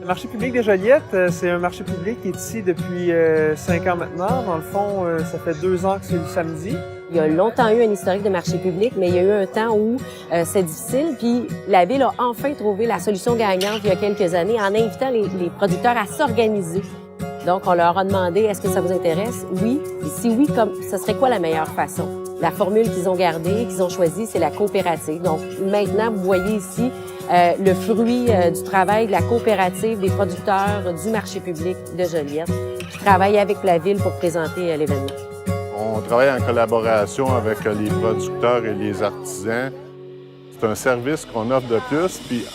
Le marché public de Joliette, c'est un marché public qui est ici depuis 5 ans maintenant. Dans le fond, ça fait 2 ans que c'est le samedi. Il y a longtemps eu un historique de marché public, mais il y a eu un temps où c'est difficile. Puis la Ville a enfin trouvé la solution gagnante il y a quelques années en invitant les producteurs à s'organiser. Donc, on leur a demandé, est-ce que ça vous intéresse? Oui. Et si oui, ce serait quoi la meilleure façon? La formule qu'ils ont gardée, qu'ils ont choisie, c'est la coopérative. Donc, maintenant, vous voyez ici le fruit du travail de la coopérative des producteurs du marché public de Joliette, qui travaille avec la Ville pour présenter l'événement. On travaille en collaboration avec les producteurs et les artisans. C'est un service qu'on offre de plus, puis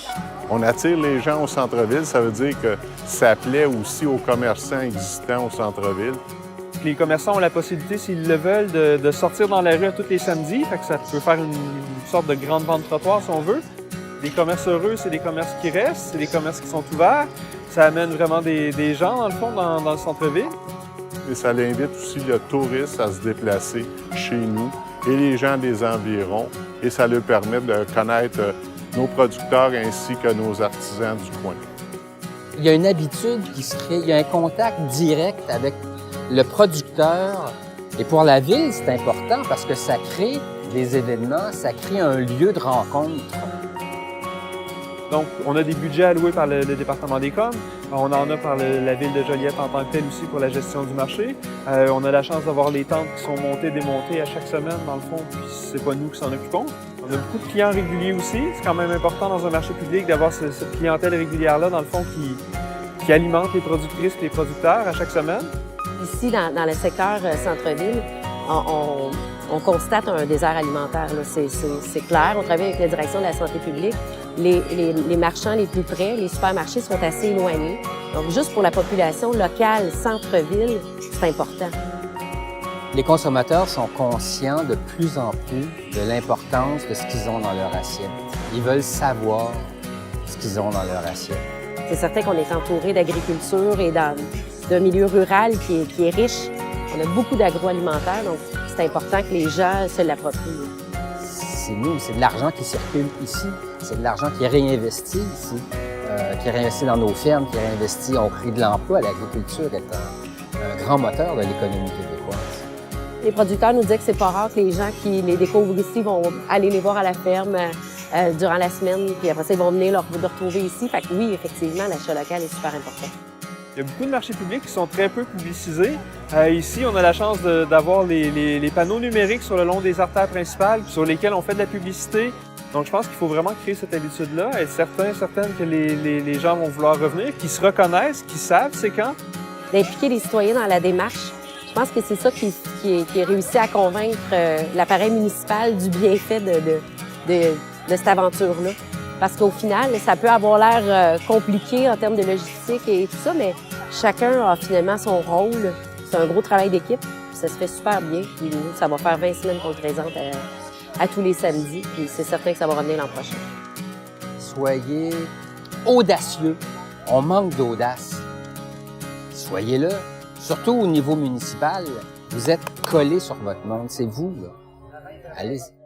on attire les gens au centre-ville. Ça veut dire que ça plaît aussi aux commerçants existants au centre-ville. Les commerçants ont la possibilité, s'ils le veulent, de sortir dans la rue tous les samedis. Fait que ça peut faire une sorte de grande vente trottoir, si on veut. Les commerces heureux, c'est des commerces qui restent, c'est des commerces qui sont ouverts. Ça amène vraiment des gens, dans le fond, dans le centre-ville. Et ça invite aussi le touriste à se déplacer chez nous et les gens des environs. Et ça leur permet de connaître nos producteurs ainsi que nos artisans du coin. Il y a une habitude il y a un contact direct avec le producteur. Et pour la Ville, c'est important parce que ça crée des événements, ça crée un lieu de rencontre. Donc, on a des budgets alloués par le département des Coms. On en a par la Ville de Joliette en tant que telle aussi pour la gestion du marché. On a la chance d'avoir les tentes qui sont montées, démontées à chaque semaine, dans le fond, puis c'est pas nous qui s'en occupons. On a beaucoup de clients réguliers aussi. C'est quand même important dans un marché public d'avoir cette clientèle régulière-là, dans le fond, qui alimente les productrices et les producteurs à chaque semaine. Ici, dans le secteur centre-ville, on constate un désert alimentaire. C'est clair. On travaille avec la direction de la santé publique. Les marchands les plus près, les supermarchés sont assez éloignés. Donc, juste pour la population locale, centre-ville, c'est important. Les consommateurs sont conscients de plus en plus de l'importance de ce qu'ils ont dans leur assiette. Ils veulent savoir ce qu'ils ont dans leur assiette. C'est certain qu'on est entouré d'agriculture et d'un milieu rural qui est riche. On a beaucoup d'agroalimentaire, donc c'est important que les gens se l'approprient. C'est de l'argent qui circule ici, c'est de l'argent qui est réinvesti ici, qui est réinvesti dans nos fermes, qui est réinvesti, on crée de l'emploi. L'agriculture est un grand moteur de l'économie québécoise. Les producteurs nous disent que c'est pas rare que les gens qui les découvrent ici vont aller les voir à la ferme durant la semaine, puis après ça, ils vont venir les retrouver ici. Fait que oui, effectivement, l'achat local est super important. Il y a beaucoup de marchés publics qui sont très peu publicisés. Ici, on a la chance d'avoir les panneaux numériques sur le long des artères principales sur lesquels on fait de la publicité. Donc, je pense qu'il faut vraiment créer cette habitude-là, être certaine que les gens vont vouloir revenir, qu'ils se reconnaissent, qu'ils savent c'est quand. D'impliquer les citoyens dans la démarche. Je pense que c'est ça qui réussit à convaincre l'appareil municipal du bienfait de cette aventure-là. Parce qu'au final, ça peut avoir l'air compliqué en termes de logistique et tout ça, mais chacun a finalement son rôle. C'est un gros travail d'équipe, ça se fait super bien. Puis nous, ça va faire 20 semaines qu'on le présente à tous les samedis, puis c'est certain que ça va revenir l'an prochain. Soyez audacieux. On manque d'audace. Soyez-le. Surtout au niveau municipal, vous êtes collés sur votre monde. C'est vous, là. Allez-y.